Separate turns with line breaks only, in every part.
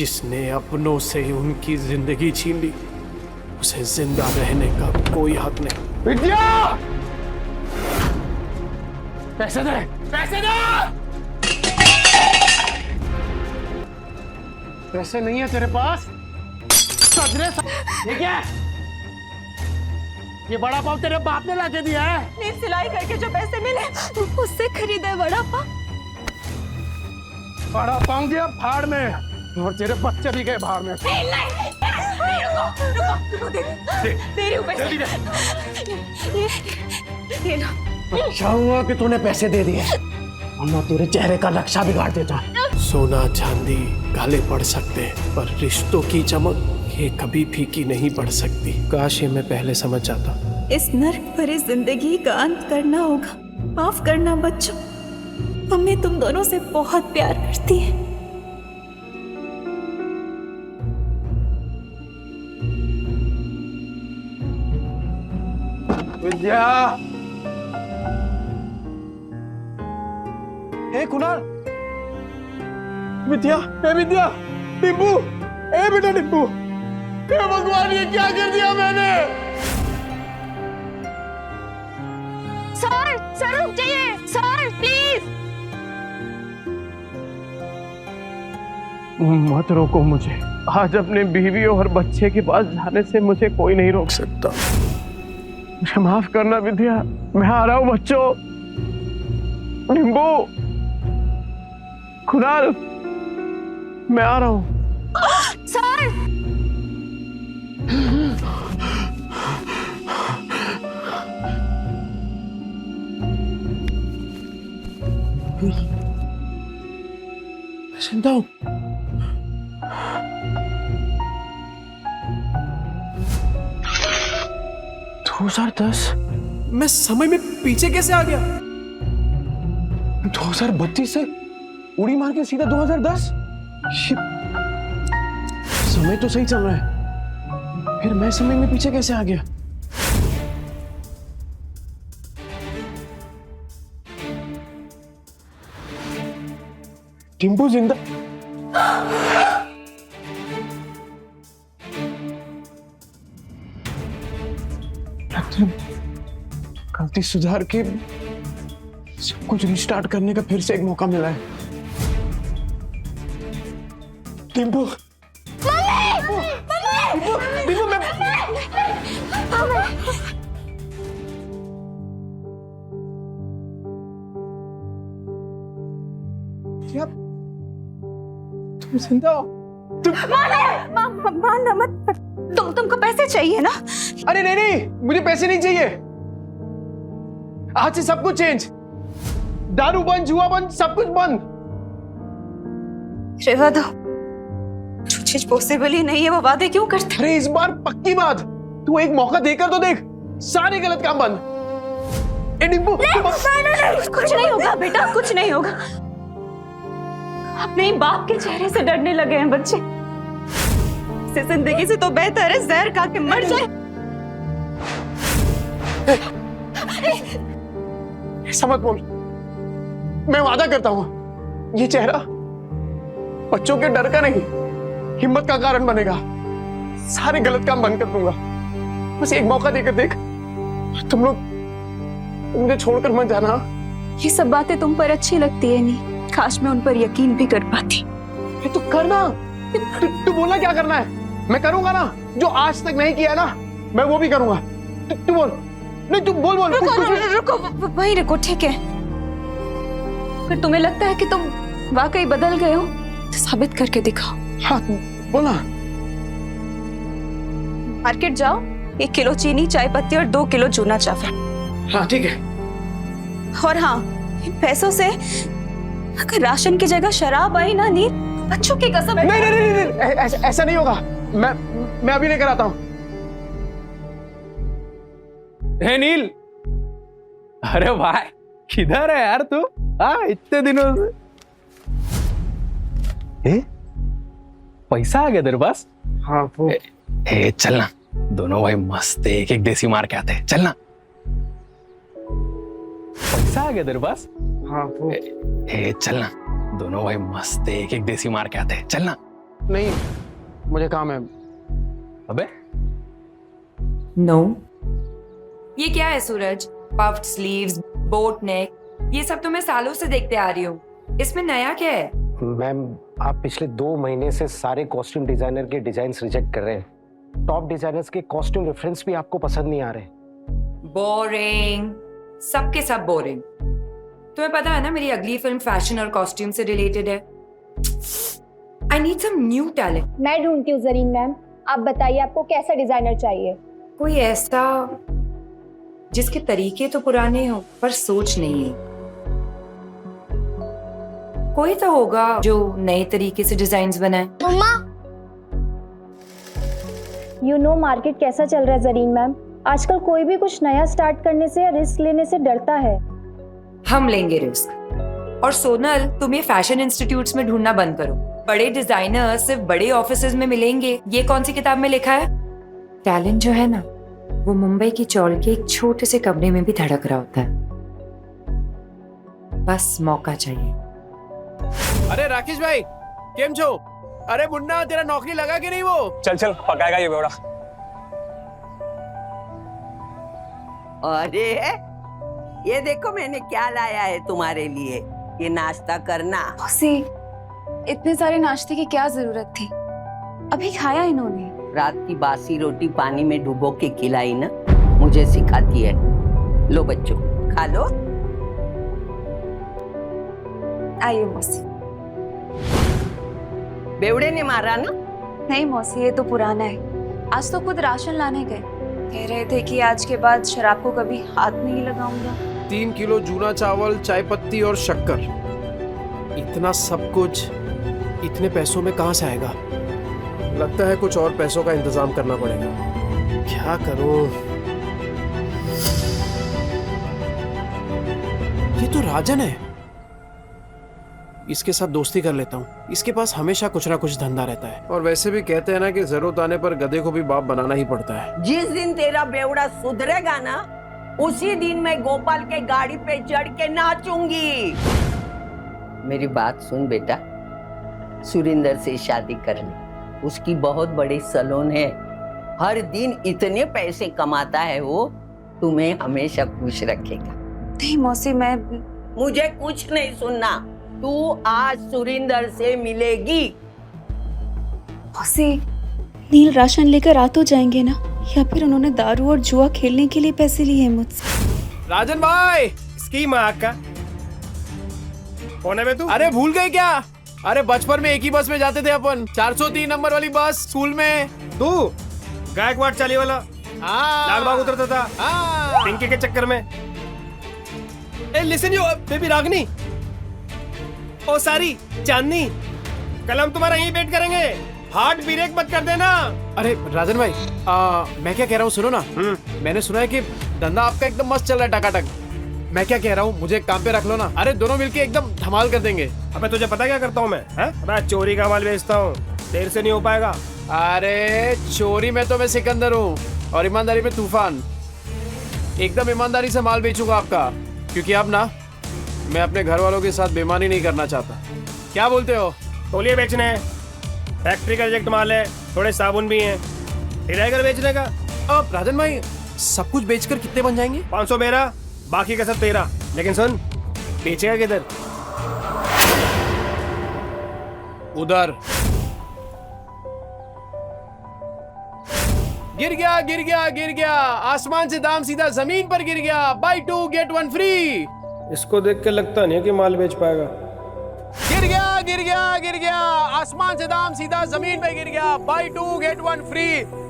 जिसने अपनों से उनकी जिंदगी छीन ली, उसे जिंदा रहने का कोई हक नहीं।
विद्या! पैसे दे! पैसे दे! पैसे नहीं है तेरे पास? ये क्या है? ये बड़ा पाव तेरे बाप ने लाके दिया है?
नील सिलाई करके जो पैसे मिले उससे खरीदे बड़ा पाव।
बड़ा पाव दिया भाड़ में, और तेरे बच्चे भी गए भाड़ में।
रुको, दे रही हूँ पैसे। ये लो।
अच्छा हुआ कि तूने पैसे दे दिए, वरना तेरे चेहरे का नक्शा बिगाड़ देता।
सोना चांदी काले पड़ सकते हैं, पर रिश्तों की चमक ये कभी फीकी नहीं पड़ सकती। काश ये मैं पहले समझ जाता।
इस नर्क भरी जिंदगी का अंत करना होगा। माफ करना बच्चों, मम्मी तुम दोनों से बहुत प्यार करती है।
विद्या! हे कुणाल! विद्या! हे विद्या! टिब्बू! ए बेटा टिब्बू! हे भगवान, ये क्या कर दिया मैंने?
सर रुक जाइए, सर प्लीज।
मत रोको मुझे। आज अपने बीवी और बच्चे के पास जाने से मुझे कोई नहीं रोक सकता। मुझे माफ करना विद्या, मैं आ रहा हूँ बच्चों। टिब्बू, कुणाल, मैं आ रहा हूँ।
सर
मैं जिंदा हूँ।
मैं समय में पीछे कैसे आ गया?
2032 से उड़ी मार के सीधा 2010। समय तो सही चल रहा है, फिर मैं समय में पीछे कैसे आ गया? टिम्पू जिंदा? गलती सुधार के सब कुछ रिस्टार्ट करने का फिर से एक मौका मिला है। टिम्पू! टिम्पू, मैं क्या? तुम जिंदा हो?
माना मत। तुमको पैसे चाहिए ना?
अरे नहीं, मुझे पैसे नहीं चाहिए। आज से सब कुछ चेंज। दारू बंद, जुआ बंद, सब कुछ बंद।
रेवा दो, जो चीज पॉसिबल ही नहीं है वो वादे क्यों करते?
अरे इस बार पक्की बात, तू एक मौका देकर तो देख। सारे गलत काम बंद। टिम्पू,
कुछ नहीं होगा बेटा, कुछ नहीं होगा। अपने बाप के चेहरे से डरने लगे हैं बच्चे। इस जिंदगी से तो बेहतर है जहर खा के मर जाए।
ऐसा मत बोल। मैं वादा करता हूं, ये चेहरा बच्चों के डर का नहीं, हिम्मत का कारण बनेगा। सारे गलत काम बंद कर दूंगा। बस एक मौका देकर देख। तुम लोग मुझे छोड़कर मत जाना।
ये सब बातें तुम पर अच्छी लगती है नहीं, काश मैं उन पर यकीन भी कर पाती।
तो करना। तू बोलना क्या करना है, मैं करूंगा ना। जो आज तक नहीं किया ना, मैं वो भी करूंगा। तू बोल। नहीं, तू बोल।
रुको, वहीं रुको, ठीक है। फिर तुम्हें लगता है कि तुम वाकई बदल गए हो तो साबित करके दिखाओ।
हाँ, बोला।
मार्केट जाओ, 1 किलो चीनी, चाय पत्ती और 2 किलो चूना चावल।
हाँ ठीक है।
और हाँ, इन पैसों से अगर राशन की जगह शराब आई ना नील, बच्चों की कसम।
नहीं, ऐसा नहीं होगा। मैं अभी लेकर आता हूँ।
हे नील, अरे भाई किधर है यार तू? हाँ, इतने दिनों से। पैसा आ गया तेरे पास?
हाँ वो।
चलना, दोनों भाई मस्त एक एक देसी मार के आते हैं। चलना। पैसा आ गया तेरे पास?
हाँ वो।
चलना, दोनों भाई मस्त एक एक देसी मार के आते हैं। चलना।
नहीं, मुझे काम है।
अबे
नो। ये क्या है सूरज? पफ्ड स्लीव्स, बोट नेक, ये सब तो मैं सालों से देखते आ रही हूँ। इसमें नया क्या है?
मैम, आप पिछले 2 महीने से सारे कॉस्ट्यूम डिजाइनर के डिजाइन्स रिजेक्ट कर रहे हैं। टॉप डिजाइनर्स के कॉस्ट्यूम रेफरेंस भी आपको पसंद नहीं आ रहे।
बोरिंग, सबके सब बोरिंग। तुम्हें पता है ना मेरी अगली फिल्म फैशन और कॉस्ट्यूम से रिलेटेड है। I need some new talent.
मैं ढूंढती हूँ जरीन मैम। आप बताइए आपको कैसा डिजाइनर चाहिए?
कोई ऐसा जिसके तरीके तो पुराने हो पर सोच नहीं है। कोई तो होगा जो नए तरीके से डिजाइन्स बनाए।
यू नो मार्केट कैसा चल रहा है जरीन मैम। आजकल कोई भी कुछ नया स्टार्ट करने से या रिस्क लेने से डरता है।
हम लेंगे रिस्क। और सोनल, तुम ये फैशन इंस्टीट्यूट्स में ढूंढना बंद करो। बड़े डिजाइनर सिर्फ बड़े ऑफिसेज में मिलेंगे, ये कौन सी किताब में लिखा है? टैलेंट जो है ना, वो मुंबई की चौल के एक छोटे से कमरे में भी धड़क रहा होता है। बस मौका चाहिए।
अरे राकेश भाई, केम छो? अरे मुन्ना, तेरा नौकरी लगा कि नहीं वो?
चल चल, पकाएगा ये बेवड़ा।
अरे ये देखो मैंने क्या लाया है तुम्हारे लिए, ये नाश्ता करना।
मौसी, इतने सारे नाश्ते की क्या जरूरत थी? अभी खाया इन्होंने।
रात की बासी रोटी पानी में डुबो के खिलाई ना, मुझे सिखाती है। लो बच्चों, खा लो।
आइए मौसी।
बेवड़े ने मारा ना?
नहीं मौसी, ये तो पुराना है। आज तो खुद राशन लाने गए, कह रहे थे कि आज के बाद शराब को कभी हाथ नहीं लगाऊंगा।
3 किलो जूना चावल, चाय पत्ती और शक्कर, इतना सब कुछ इतने पैसों में कहां से आएगा? लगता है कुछ और पैसों का इंतजाम करना पड़ेगा। क्या करूं? ये तो राजन है, इसके साथ दोस्ती कर लेता हूँ। इसके पास हमेशा कुछ ना कुछ धंधा रहता है, और वैसे भी कहते हैं ना कि जरूरत आने पर गधे को भी बाप बनाना ही पड़ता है।
जिस दिन तेरा बेवड़ा सुधरेगा ना, उसी दिन मैं गोपाल के गाड़ी पे चढ़ के नाचूंगी। मेरी बात सुन बेटा, सुरिंदर से शादी कर ले। उसकी बहुत बड़ी सैलून है, हर दिन इतने पैसे कमाता है वो, तुम्हें हमेशा खुश रखेगा।
नहीं मौसी, मैं
मुझे कुछ नहीं सुनना। तू आज सुरिंदर से मिलेगी।
मौसी, नील राशन लेकर आ तो जाएंगे ना, या फिर उन्होंने दारू और जुआ खेलने के लिए पैसे लिए हैं मुझसे?
राजन भाई,
स्कीम का कौन है बे तू?
अरे भूल गए क्या? अरे बचपन में एक ही बस में जाते थे अपन, 403 नंबर वाली बस स्कूल में।
तू गायकवाड़ चाली वाला लाल बाग उतरता था पिंकी के चक्कर में। ए लिसन यू बेबी रागनी, ओ सारी चांदनी, कल हम तुम्हारा यहीं वेट करेंगे। हार्ट ब्रेक मत कर देना।
अरे राजन भाई, मैं क्या कह रहा हूँ सुनो ना। मैंने सुना है कि धंधा आपका एकदम मस्त चल रहा है, टकाटक। मैं क्या कह रहा हूँ, मुझे एक काम पे रख लो ना। अरे दोनों मिलके एकदम धमाल कर देंगे।
अबे तुझे पता क्या करता हूँ मैं चोरी का माल बेचता हूँ, देर से नहीं हो पाएगा।
अरे चोरी में तो मैं सिकंदर हूँ, और ईमानदारी में तूफान। एकदम ईमानदारी से माल बेचूंगा आपका, क्योंकि अब ना मैं अपने घर वालों के साथ बेईमानी नहीं करना चाहता। क्या बोलते हो?
तौलिए बेचने हैं, फैक्ट्री का रिजेक्ट माल है, थोड़े साबुन भी हैं, हिरागर बेचने का।
अब राजन भाई, सब कुछ बेचकर कितने बन जाएंगे?
500 मेरा, बाकी का सब तेरा। लेकिन सुन, बेचेगा किधर?
उधर। गिर गया गिर गया गिर गया, आसमान से दाम सीधा जमीन पर गिर गया। Buy 2 get 1 free.
इसको देख के लगता नहीं है कि माल बेच पाएगा।
गिर गया गिर गया गिर गया, आसमान से दाम सीधा जमीन पे गिर गया। Buy 2 get 1 free.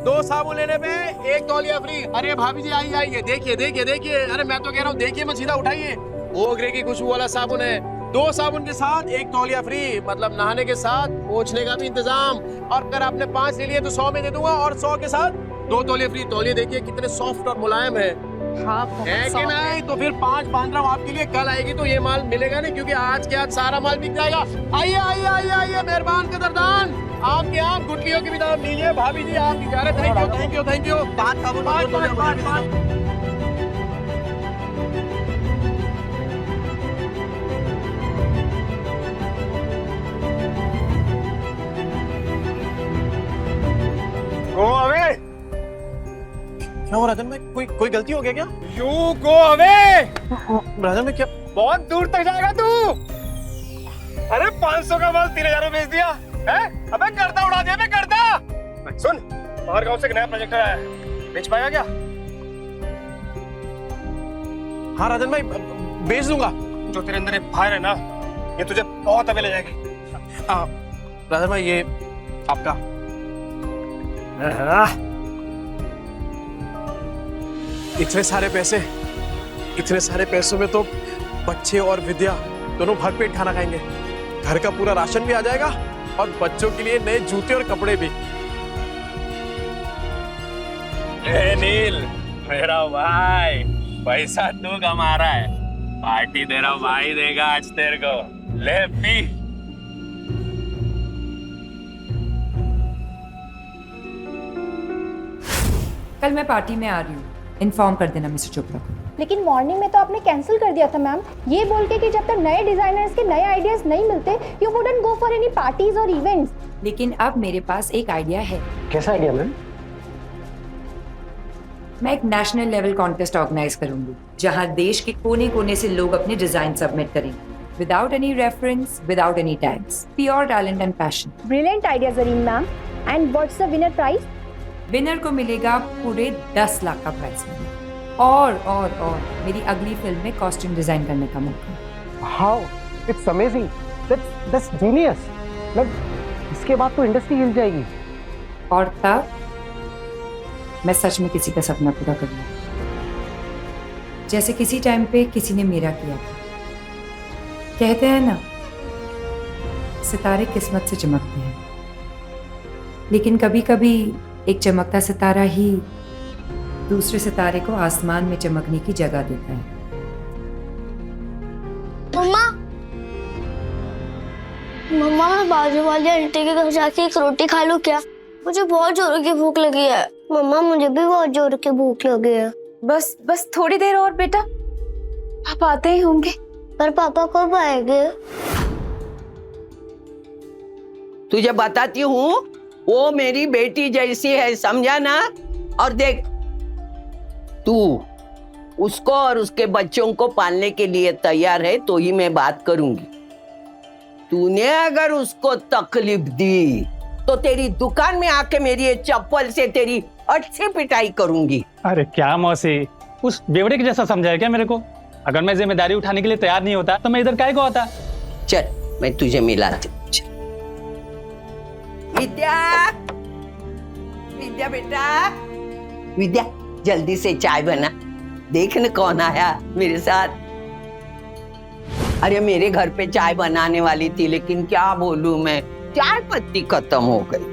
2 साबुन लेने पे 1 तौलिया फ्री। अरे भाभी जी आइए आइए, देखिए देखिए देखिए। अरे मैं तो कह रहा हूँ देखिए मत, सीधा उठाइए। ओगरे की खुशबू वाला साबुन है। 2 साबुन के साथ 1 तौलिया फ्री, मतलब नहाने के साथ पोंछने का भी इंतजाम। और अगर आपने 5 ले लिए तो 100 में दे दूंगा, और 100 के साथ 2 तौलिया फ्री। तौलिए देखिए कितने सॉफ्ट और मुलायम है।
हाँ,
है कि नहीं? तो फिर 5 बांध रहा हूँ आपके लिए। कल आएगी तो ये माल मिलेगा नहीं, क्योंकि आज के आज सारा माल बिक जाएगा। आइए आइए आइए आइए, मेहरबान कदरदान, आपके यहाँ गुटलियों की भी दाम लीजिए। भाभी जी आप बेचारे, thank you thank you thank you. 5 साबुन, 5। क्या हुआ राजन भाई, कोई गलती हो गया क्या?
You go away.
राजन भाई क्या?
बहुत दूर तक जाएगा तू। अरे 500 का माल 3000 में बेच दिया है? अबे गर्दा उड़ा दिया, गर्दा। सुन, बाहर गांव से एक नया प्रोजेक्ट आया है, बेच पाएगा क्या?
हाँ राजन भाई, बेच दूंगा।
जो तेरे अंदर ये फायर है ना, ये तुझे बहुत आगे ले जाएगी।
राजन भाई ये आपका। इतने सारे पैसों में तो बच्चे और विद्या दोनों भरपेट खाना खाएंगे। घर का पूरा राशन भी आ जाएगा और बच्चों के लिए नए जूते और कपड़े भी।
नील मेरा भाई, पैसा तू कमा रहा है, पार्टी तेरा भाई देगा आज तेरे को। ले पी।
कल मैं पार्टी में आ रही हूँ, इन्फॉर्म कर देना मिस्टर चोपड़ा को।
लेकिन मॉर्निंग में तो आपने कैंसिल कर दिया था मैम, ये बोल के कि जब तक नए डिजाइनर्स के नए आइडियाज नहीं मिलते you wouldn't go for any parties और इवेंट्स।
लेकिन अब मेरे पास एक आइडिया है।
कैसा आइडिया मैम?
मैं एक नेशनल लेवल कॉन्टेस्ट ऑर्गेनाइज करूंगी, जहां देश के कोने कोने से लोग अपने डिजाइन सबमिट करेंगे, without any reference, without any tags, pure talent and passion.
Brilliant idea Zareen ma'am. And what's the winner prize?
Winner को मिलेगा पूरे 10 लाख का प्राइज और मेरी अगली फिल्म में कॉस्ट्यूम डिजाइन करने का मौका।
How, it's amazing, that's genius. मतलब इसके बाद तो इंडस्ट्री हिल जाएगी।
और तब मैं सच में किसी का सपना पूरा करूंगा, जैसे किसी टाइम पे किसी ने मेरा किया था। कहते हैं ना, सितारे किस्मत से चमकते हैं, लेकिन कभी कभी एक चमकता सितारा ही दूसरे सितारे को आसमान में चमकने की जगह देता है।
मम्मा मैं बाजू वाली आंटी के घर जाके एक रोटी खा लूं क्या? मुझे बहुत जोरों की भूख लगी है। मम्मा मुझे भी बहुत जोरों की भूख लगी है।
बस थोड़ी देर और बेटा, पापा आते ही होंगे।
पर पापा कब आएंगे?
तुझे बताती हूँ, वो मेरी बेटी जैसी है, समझा ना? और देख, तू उसको और उसके बच्चों को पालने के लिए तैयार है तो ही मैं बात करूंगी। तूने अगर उसको तकलीफ दी तो तेरी दुकान में आके मेरी ये चप्पल से तेरी अच्छी पिटाई करूंगी।
अरे क्या मौसी, उस बेवड़े के जैसा समझा है क्या मेरे को? अगर मैं जिम्मेदारी उठाने के लिए तैयार नहीं होता तो मैं इधर काहे को आता?
चल मैं तुझे मिलाती हूँ। विद्या, विद्या बेटा, विद्या जल्दी से चाय बना। देख न कौन आया मेरे साथ। अरे मेरे घर पे चाय बनाने वाली थी, लेकिन क्या बोलूं मैं, चाय पत्ती खत्म हो गई।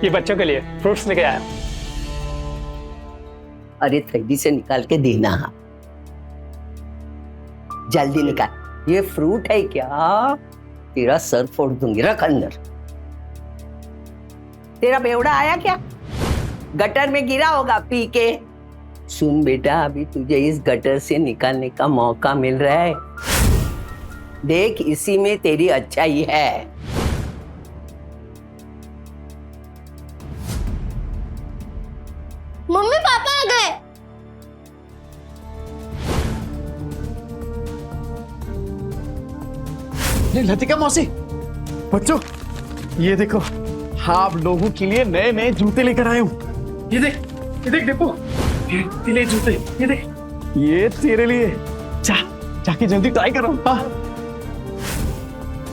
ये बच्चों के लिए फ्रूट्स लेके आया।
अरे थैली से निकाल के देना, जल्दी निकाल। ये फ्रूट है क्या? तेरा सर फोड़ दूंगी, रख अंदर। तेरा बेवड़ा आया क्या? गटर में गिरा होगा पी के। सुन बेटा, अभी तुझे इस गटर से निकालने का मौका मिल रहा है। देख, इसी में तेरी अच्छाई है।
मम्मी पापा आ गए।
लतिका मौसी, बच्चों ये देखो, आप लोगों के लिए नए नए जूते लेकर आए हूँ। ये देख देखो, ये ले जूते, ये देख, ये तेरे लिए। जाके जल्दी ट्राई करो। हाँ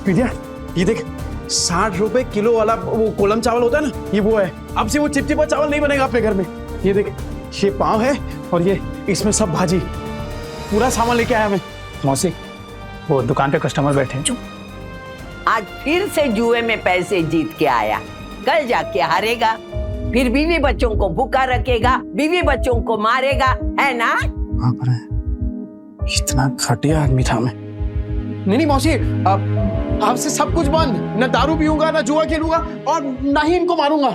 विद्या, ये देख, 60 रुपए किलो वाला वो कोलम चावल होता है ना, ये वो है। अब से वो चिपचिपा चावल नहीं बनेगा अपने घर में। ये देख, ये पाव है और ये इसमें सब भाजी, पूरा सामान लेके आया मैं।
मौसी, वो दुकान पे कस्टमर बैठे हैं।
आज फिर से जुए में पैसे जीत के आया, कल जाके हारेगा, फिर बीवी बच्चों को भूखा रखेगा, बीवी बच्चों को मारेगा, है ना?
इतना घटिया आदमी था मैं। नहीं मौसी, आपसे सब कुछ बंद। न दारू पीऊंगा, न जुआ खेलूंगा और ना ही इनको मारूंगा।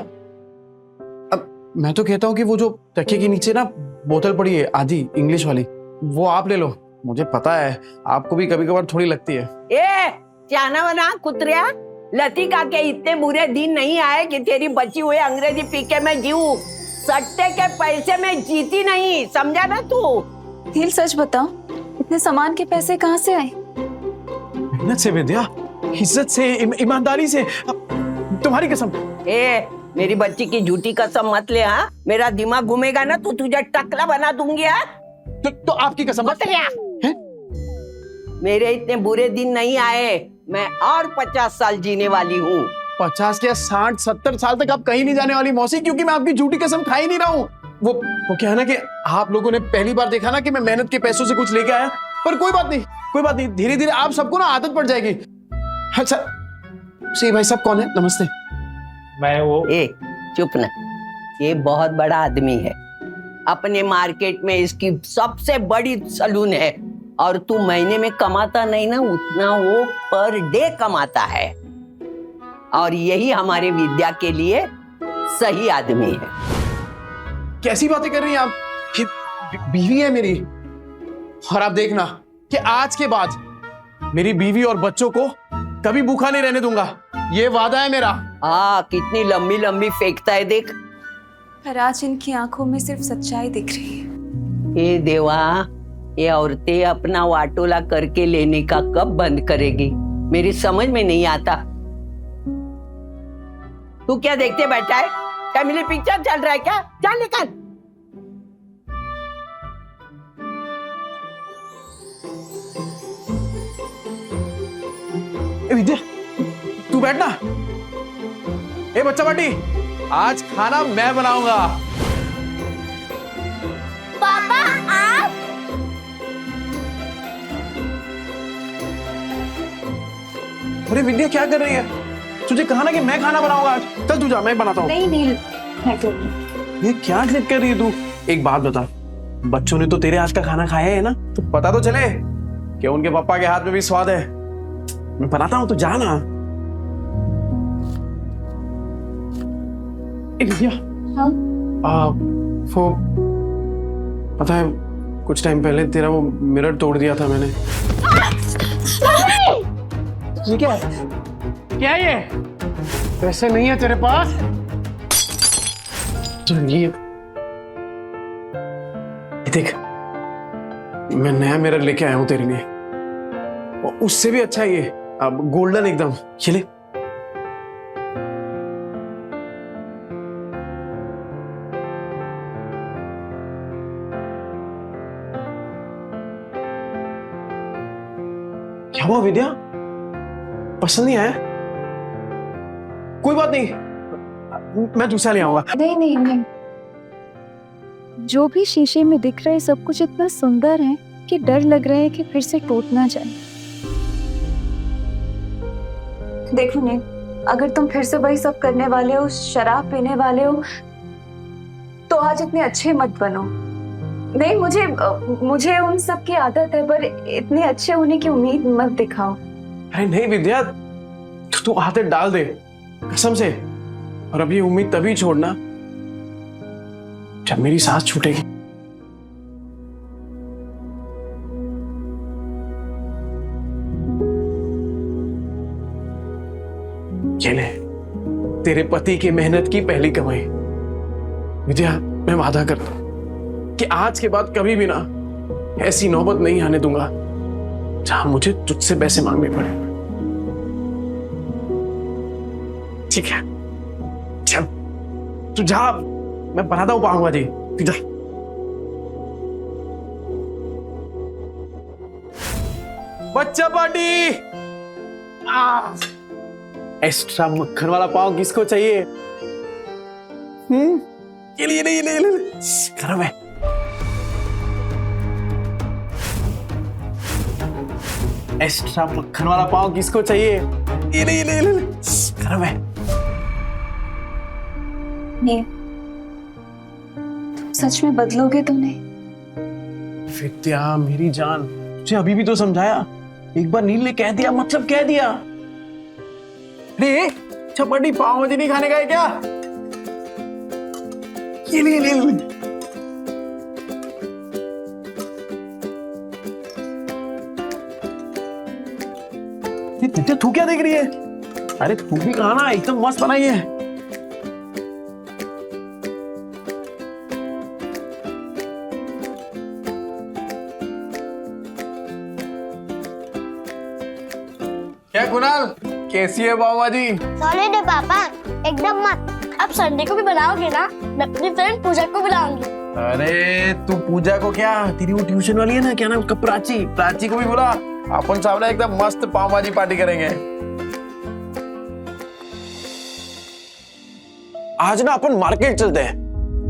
अब मैं तो कहता हूँ कि वो जो तकिए के नीचे ना बोतल पड़ी है आधी इंग्लिश वाली, वो आप ले लो। मुझे पता है आपको भी कभी कभार थोड़ी लगती है।
ए जाना वना कुतरिया, लतिका के इतने बुरे दिन नहीं आए कि तेरी बची हुई अंग्रेजी पी के मैं जीऊं। सट्टे के पैसे में जीती नहीं, समझा ना तू?
नील सच बताओ, इतने सामान के पैसे कहाँ से आए?
मेहनत से विद्या, इज्जत से, ईमानदारी से। तुम्हारी कसम।
ए, मेरी बच्ची की झूठी कसम मत ले। हाँ, मेरा दिमाग घूमेगा ना तो तुझे टकला बना दूंगी। हाँ,
तो आपकी कसम मत
हैं? मेरे इतने बुरे दिन नहीं आए, मैं और 50 साल जीने वाली हूँ।
50 या 60-70 साल तक आप कहीं नहीं जाने वाली मौसी, क्योंकि मैं आपकी झूठी कसम खा ही नहीं रहा हूँ। वो क्या है ना कि आप लोगों ने पहली बार देखा ना कि मैं मेहनत के पैसों से कुछ लेके आया, पर कोई बात नहीं, धीरे धीरे आप सबको ना आदत पड़ जाएगी। अच्छा, सी भाई साहब कौन है? नमस्ते।
मैं वो
ए, चुप ना, ये बहुत बड़ा आदमी है, अपने मार्केट में इसकी सबसे बड़ी सलून है, और तू महीने में कमाता नहीं ना उतना वो पर डे कमाता है, और यही हमारे विद्या के लिए सही आदमी है।
कैसी बातें कर रही हैं आप? कि बीवी है मेरी, और आप देखना कि आज के बाद मेरी बीवी और बच्चों को कभी भूखा नहीं रहने दूंगा, ये वादा है मेरा।
कितनी लंबी लंबी फेंकता है देख।
पर आज इनकी आंखों में सिर्फ सच्चाई दिख रही है।
ए देवा, ये औरतें अपना वाटोला करके लेने का कब बंद करेगी, मेरी समझ में नहीं आता। तू क्या देखते बैठा है? फैमिली पिक्चर चल रहा है क्या? चल निकल।
विद्या, तू बैठना। ए बच्चा पार्टी, आज खाना मैं बनाऊंगा।
पापा आप?
अरे विद्या क्या कर रही है? तुझे कहा ना कि मैं खाना बनाऊंगा आज। चल तू जा, मैं बनाता हूँ।
नहीं नील, मैं कर रही हूँ।
ये क्या जिद कर रही है तू? एक बात बता, बच्चों ने तो तेरे हाथ का खाना खाया है ना, तो पता तो चले कि उनके पापा के हाथ में भी स्वाद है। मैं बनाता हूँ, तू जा ना। विद्या,
हाँ?
वो पता है कुछ टाइम पहले तेरा वो मिरर तोड़ दिया था मैंने। ये क्या है? क्या है ये? पैसे नहीं है तेरे पास? तो ये देख, मैं नया मिरर लेके आया हूं तेरे लिए, और उससे भी अच्छा है ये, अब गोल्डन एकदम। ये ले। क्या हुआ विद्या? पसंद नहीं आया? कोई बात नहीं, मैं दूसरा ले आऊंगा।
नहीं नहीं नहीं, जो भी शीशे में दिख रहा है सब कुछ इतना सुंदर है कि डर लग रहा है कि फिर से टूट ना जाए। देखो नील, अगर तुम फिर से वही सब करने वाले हो, शराब पीने वाले हो, तो आज इतने अच्छे मत बनो। नहीं, मुझे उन सब की आदत है, पर इतने अच्छे होने की उम्मीद मत दिखाओ।
अरे नहीं विद्या, तू आदत डाल दे कसम से, और अब ये उम्मीद तभी छोड़ना जब मेरी सांस छूटेगी। ये ले, तेरे पति की मेहनत की पहली कमाई। विद्या, मैं वादा करता हूं कि आज के बाद कभी भी ना ऐसी नौबत नहीं आने दूंगा जहां मुझे तुझसे पैसे मांगने पड़े। ठीक है, चल तू जा, मैं बनाता हूं पाऊंगा जी। तू जा। बच्चा पार्टी, एक्स्ट्रा मक्खन वाला पाव किसको चाहिए? ये ले, ले, ले, ले, ले। गरम है। एक्स्ट्रा मक्खन वाला पाव किसको चाहिए? ये ले, ले, ले, ले। गरम है।
नहीं, तुम सच में बदलोगे तो नहीं?
विद्या मेरी जान, तुझे अभी भी तो समझाया। एक बार नील ने कह दिया मतलब कह दिया। रे चपाटी पाव मुझे नहीं खाने का है क्या? ये ले, ले, ले। तू क्या देख रही है? अरे तू भी कहा ना, एकदम मस्त बनाई है। कैसी है पाव भाजी?
सॉलिड है पापा, एकदम मत। अब संडे को भी बनाओगे ना? मैं अपनी फ्रेंड पूजा को बुलाऊंगी।
अरे तू पूजा को क्या, तेरी वो ट्यूशन वाली है ना, क्या नाम उसका, प्राची, प्राची को भी बुला। अपन सामने एकदम मस्त पाव भाजी पार्टी करेंगे। आज ना अपन मार्केट चलते हैं।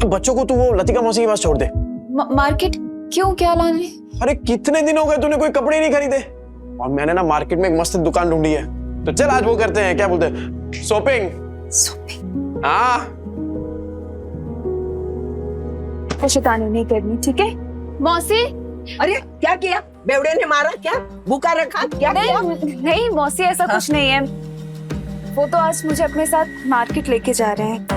बच्चों को तू वो लतिका मौसी के पास छोड़ दे।
मार्केट क्यों, क्या लाने?
अरे कितने दिन हो गए तूने कोई कपड़े नहीं खरीदे, और मैंने ना मार्केट में एक मस्त दुकान ढूंढी है। तो चल आज वो करते हैं, क्या बोलते हैं, शॉपिंग।
शॉपिंग?
हाँ
शैतानी नहीं करनी, ठीक है? मौसी।
अरे क्या किया? बेवड़े ने मारा क्या? भूखा रखा क्या?
नहीं मौसी, ऐसा कुछ नहीं है। वो तो आज मुझे अपने साथ मार्केट लेके जा रहे हैं।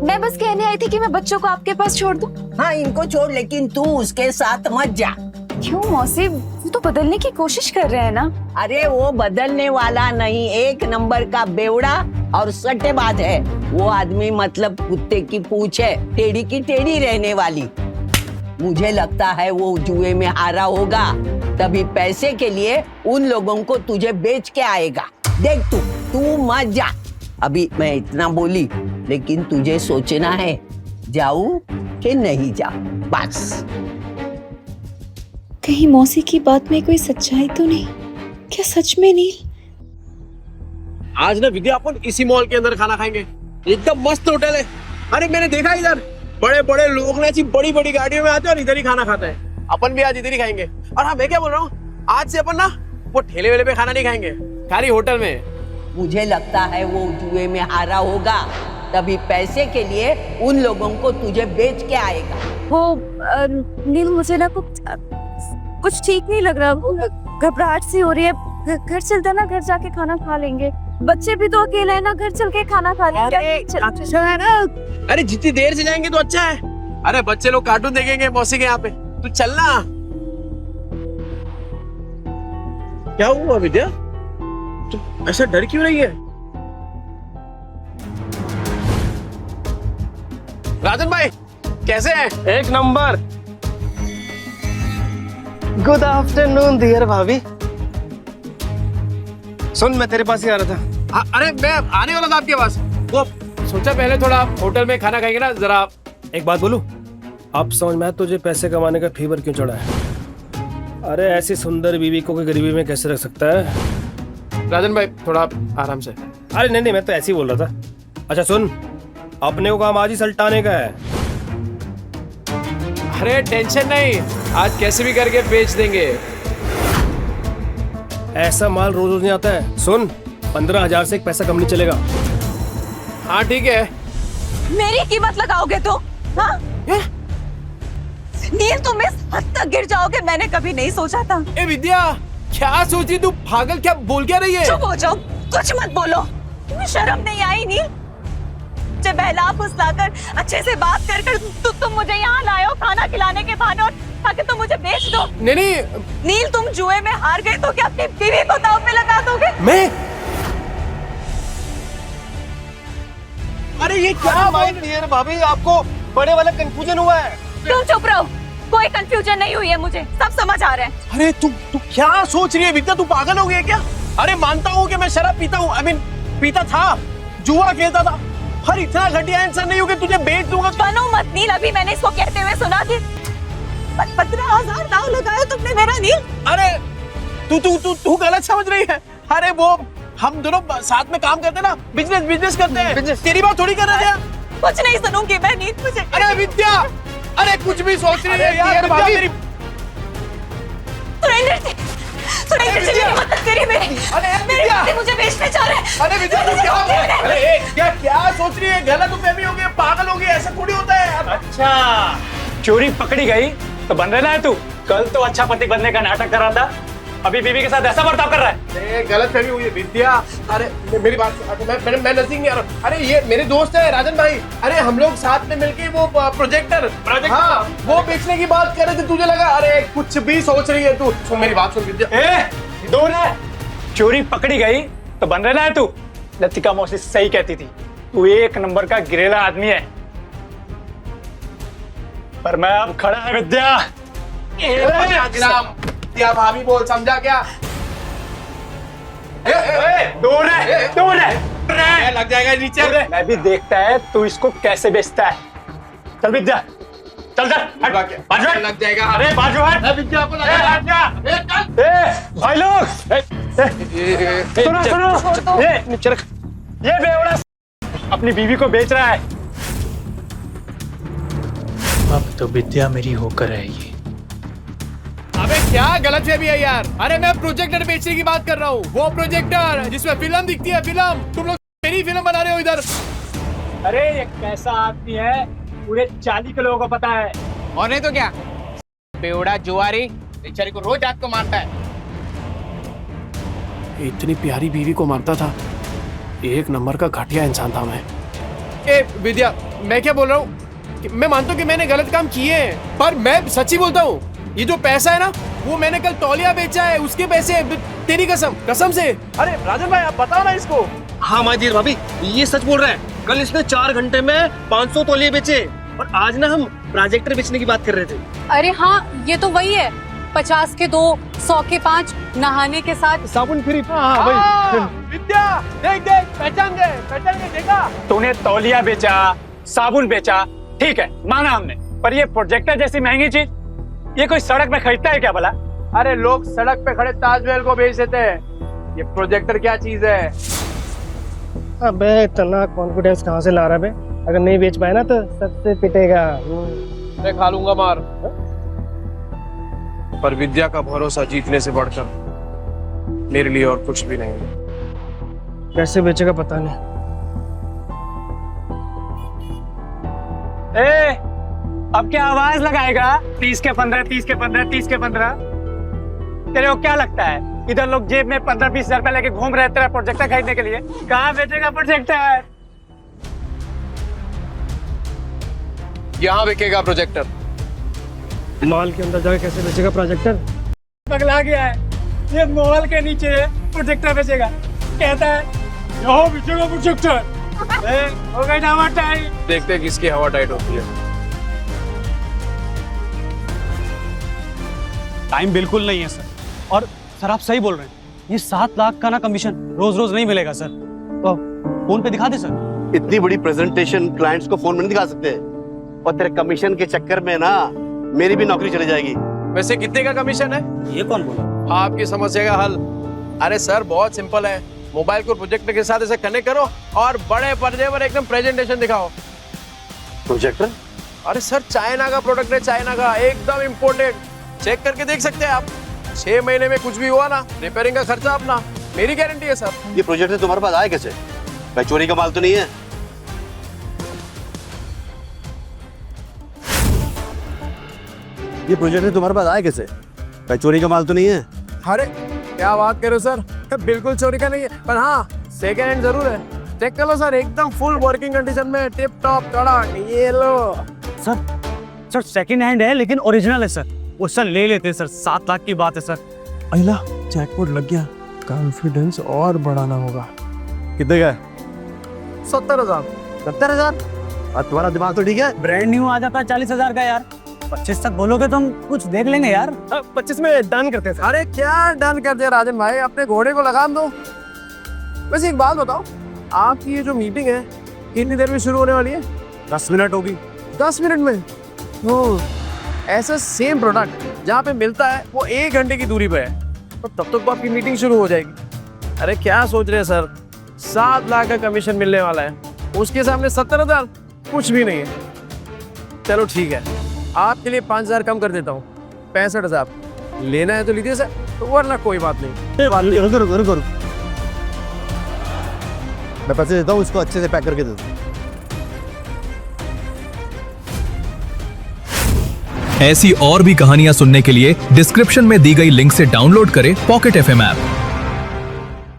मैं बस कहने आई थी कि मैं बच्चों को आपके पास छोड़ दूं।
हाँ इनको छोड़, लेकिन तू उसके साथ मत जा।
क्यों मौसी, वो तो बदलने की कोशिश कर रहे हैं ना।
अरे वो बदलने वाला नहीं, एक नंबर का बेवड़ा और सट्टेबाज है वो आदमी। मतलब कुत्ते की पूंछ है, टेढ़ी की टेढ़ी रहने वाली। मुझे लगता है वो जुए में हारा होगा, तभी पैसे के लिए उन लोगों को तुझे बेच के आएगा। देख तू मत जा। अभी मैं इतना बोली, लेकिन तुझे सोचना है जाऊं कि नहीं जाऊं, बस।
कहीं मौसी की बात में कोई सच्चाई तो नहीं? क्या सच में नील?
आज ना विद्या अपन इसी मॉल के अंदर खाना खाएंगे, एकदम मस्त होटल है। अरे मैंने देखा इधर बड़े बड़े लोग ना ऐसी बड़ी बड़ी गाड़ियों में आते हैं और इधर ही खाना खाते हैं। अपन भी आज इधर ही खाएंगे। और हाँ मैं क्या बोल रहा हूँ, आज से अपन ना वो ठेले वेले पे खाना नहीं खाएंगे, खाली होटल में।
मुझे लगता है वो जुए में हारा होगा, तभी पैसे के लिए उन लोगों को तुझे बेच के आएगा।
वो नील, मुझे ना कुछ ठीक नहीं लग रहा, घबराहट सी हो रही है। घर चलते ना, घर जाके खाना खा लेंगे। बच्चे भी तो अकेले हैं ना, घर चल के खाना खा लेंगे। अच्छा है ना?
अरे जितनी देर से जाएंगे तो अच्छा है। अरे बच्चे लोग कार्टून देखेंगे मौसी के यहाँ पे, तू चलना। क्या हुआ विद्या, तू ऐसा डर क्यों रही है? राजन भाई कैसे हैं?
एक नंबर। गुड आफ्टरनून डियर भाभी। सुन मैं तेरे पास ही आ रहा था।
अरे मैं आने वाला था आपके पास। वो सोचा पहले थोड़ा होटल में खाना खाएंगे ना, जरा।
एक बात बोलूं, अब समझ में आया तुझे पैसे कमाने का फीवर क्यों चढ़ा है। अरे ऐसी सुंदर बीवी को कोई गरीबी में कैसे रख सकता है?
राजन भाई थोड़ा आराम से।
अरे नहीं मैं तो ऐसे ही बोल रहा था। अच्छा सुन, अपने को काम आज ही सल्टाने का है।
अरे टेंशन नहीं, आज कैसे भी करके बेच देंगे।
ऐसा माल रोज रोज नहीं आता है। सुन 15,000 से एक पैसा कम नहीं चलेगा।
हाँ ठीक है।
मेरी कीमत लगाओगे तो? हाँ? नील तुम इस हद तक गिर जाओगे मैंने कभी नहीं सोचा था।
ए विद्या क्या सोच रही तू, पागल, क्या बोल क्या रही है?
चुप हो जाओ, कुछ मत बोलो। तुम्हें शर्म नहीं आई नील? मुझे बहला फुसलाकर अच्छे से बात कर तुम मुझे यहाँ लाए हो खाना खिलाने के बहाने, और ताकि तुम मुझे बेच दो।
नहीं
नील तुम जुए में हार गए तो क्या अपनी बीवी को दांव पे लगा दोगे?
मैं? अरे ये क्या बात है भाभी, आपको बड़े वाला कंफ्यूजन हुआ है।
तुम चुप रहो, कोई कंफ्यूजन नहीं हुई है, मुझे सब समझ आ रहा है।
अरे तू क्या सोच रही है विद्या, तू पागल हो गई है क्या? अरे मानता हूँ कि मैं शराब पीता हूँ, पीता था, जुआ खेलता था, पर इतना घटिया इंसान नहीं हो कि तुझे बेच दूंगा।
बनो मत नील, अभी मैंने इसको कहते हुए सुना कि 15,000 दाव लगाया तुमने मेरा नील।
अरे तू गलत समझ रही है। अरे वो हम दोनों साथ में काम करते ना, बिजनेस करते हैं। तेरी बात थोड़ी कर रहे हैं।
कुछ नहीं सुनूंगी मैं नील, मुझे।
अरे विद्या, अरे कुछ भी सोच रही है यार भाभी।
सुरेंद्र जी मेरी मदद करिए, मेरे मुझे बेचने जा रहे हैं।
अरे विद्या तू क्या सोच रही है? गलतफहमी हो गई, पागल हो गई, ऐसा थोड़ी होता है।
अच्छा चोरी पकड़ी गई तो बन रहा है तू। कल तो अच्छा पति बनने का नाटक कर रहा था, अभी बीवी के साथ ऐसा बर्ताव कर रहा है।
गलतफहमी हुई है विद्या। अरे मेरी बात, मैं नजदीक नहीं आ रहा। अरे ये मेरे दोस्त है राजन भाई। अरे हम लोग साथ में मिलके वो प्रोजेक्टर, हाँ वो बेचने की बात कर रहे थे, तुझे लगा अरे कुछ भी सोच रही है तू। सुन मेरी बात सुन विद्या।
दूर है, चोरी पकड़ी गई तो बन रहा है तू। लतिका मौसी सही कहती थी, तू एक नंबर का गिरेला आदमी है। पर मैं अब खड़ा है विद्या।
विद्या भाभी बोल, समझा क्या?
दूर है
लग जाएगा नीचे।
मैं भी देखता है तू इसको कैसे बेचता है। चल विद्या, चल हट, बाजू हट।
लग जाएगा।
अरे बाजू हट।
विद्या को लगा।
भाई लोग सुनो, ये नीचे रख। ये बेवड़ा अपनी बीवी को बेच रहा है।
अब तो विद्या मेरी होकर रहेगी।
अबे क्या गलत फहमी है यार। अरे मैं प्रोजेक्टर बेचने की बात कर रहा हूँ, वो प्रोजेक्टर जिसमें फिल्म दिखती है। फिल्म तुम लोग मेरी फिल्म बना रहे हो इधर।
अरे ये कैसा आदमी है, पूरे 40 के लोगों को पता है।
और नहीं तो क्या, बेवड़ा जुआरी बेचारी को रोज रात को मारता है।
इतनी प्यारी बीवी को मारता था। एक नंबर का घटिया इंसान था मैं।
ए विद्या, मैं क्या बोल रहा हूँ, मैं मानता हूँ कि मैंने गलत काम किए हैं, पर मैं सच्ची बोलता हूँ, ये जो पैसा है ना, वो मैंने कल तौलिया बेचा है, उसके पैसे। तेरी कसम, कसम से। अरे राजन भाई, आप बताओ ना इसको।
हाँ माजीर भाभी, ये सच बोल रहा है। कल इसने 4 घंटे में 500 तौलिए बेचे, और आज ना हम प्रोजेक्टर बेचने की बात कर रहे थे।
अरे हाँ, ये तो वही है। 50 के 2, 100 के 5, नहाने के साथ
साबुन फ्री।
विद्या देख पहचान गए देखा।
तूने तौलिया बेचा, साबुन बेचा, ठीक है माना हमने, पर ये प्रोजेक्टर जैसी महंगी चीज ये कोई सड़क में खरीदता है क्या भला?
अरे लोग सड़क पे खड़े ताजमहल को बेच देते हैं, ये प्रोजेक्टर क्या चीज है।
अबे इतना कॉन्फिडेंस कहाँ से ला रहा है बे? अगर नहीं बेच पाए ना तो सबसे पिटेगा।
मैं खा लूंगा मार, पर विद्या का भरोसा जीतने से बढ़कर मेरे लिए और कुछ भी नहीं है।
कैसे बेचेगा पता नहीं।
अब क्या आवाज लगाएगा? 30 के 15, 30 के 15, 30 के 15। तेरे को क्या लगता है इधर लोग जेब में 15-20 हजार रुपए लेके घूम रहे तेरा प्रोजेक्टर खरीदने के लिए? कहाँ बेचेगा प्रोजेक्टर?
यहाँ बिकेगा प्रोजेक्टर।
मॉल के अंदर जाके कैसे बेचेगा प्रोजेक्टर?
पगला गया है, ये मॉल के नीचे प्रोजेक्टर बेचेगा, कहता है यहाँ बेचेगा प्रोजेक्टर। हो गई ना हवा टाइट।
देखते हैं किसकी हवा टाइट होती है।
टाइम बिल्कुल नहीं है सर, और सर आप सही बोल रहे हैं, ये 7 लाख का ना कमीशन रोज रोज नहीं मिलेगा सर। तो फोन पे दिखा दे सर।
इतनी बड़ी प्रेजेंटेशन क्लाइंट्स को फोन में नहीं दिखा सकते, और तेरे कमीशन के चक्कर में ना मेरी भी नौकरी चली जाएगी।
वैसे कितने का कमीशन है?
ये कौन बोला?
आपकी समस्या का हल। अरे सर बहुत सिंपल है, मोबाइल को प्रोजेक्टर के साथ ऐसे कनेक्ट करो और बड़े पर्दे पर एकदम प्रेजेंटेशन दिखाओ।
प्रोजेक्टर?
अरे सर चाइना का प्रोडक्ट है, चाइना का, एकदम इम्पोर्टेड। चेक करके देख सकते हैं आप। 6 महीने में कुछ भी हुआ ना, रिपेयरिंग का खर्चा अपना, मेरी गारंटी है सर।
ये प्रोजेक्टर तुम्हारे पास आया कैसे? भाई चोरी का माल तो नहीं है? ये प्रोजेक्टर तुम्हारे पास आया कैसे? भाई चोरी का माल तो नहीं है?
अरे क्या बात कर रहे हो सर, बिल्कुल चोरी का नहीं है, पर हाँ सेकेंड हैंड जरूर है। चेक कर लो सर, एकदम फुल वर्किंग कंडीशन में, टिप टॉप कड़क। ये लो
सर सेकंड हैंड है लेकिन ओरिजिनल है सर। वो सर ले लेते सर, 7 लाख की बात है सर।
अहिला जैकपॉट लग गया, कॉन्फिडेंस और बढ़ाना होगा।
कितने का?
70,000।
70,000? तुम्हारा दिमाग तो ठीक है?
ब्रांड न्यू आ जाता है 40,000 का यार। 25 तक बोलोगे तो हम कुछ देख लेंगे यार।
25 में डन करते हैं।
अरे क्या डन कर दिया राजन भाई, अपने घोड़े को लगाम दो। वैसे एक बात बताओ, आपकी ये जो मीटिंग है कितनी देर में शुरू होने वाली है?
10 मिनट होगी।
10 मिनट में? ओह, ऐसा सेम प्रोडक्ट जहाँ पे मिलता है वो 1 घंटे की दूरी पे है, तो तब तक तो आपकी मीटिंग शुरू हो जाएगी। अरे क्या सोच रहे हैं सर, 7 लाख का कमीशन मिलने वाला है, उसके सामने 70,000 कुछ भी नहीं है। चलो ठीक है, आपके लिए 5,000 कम कर देता हूँ, 65,000। लेना है तो लीजिए सर, तो वरना कोई बात नहीं।
रुको, मैं पैसे देता हूँ, इसको अच्छे से पैक करके दे दो।
ऐसी और भी कहानियां सुनने के लिए डिस्क्रिप्शन में दी गई लिंक से डाउनलोड करें पॉकेट FM ऐप।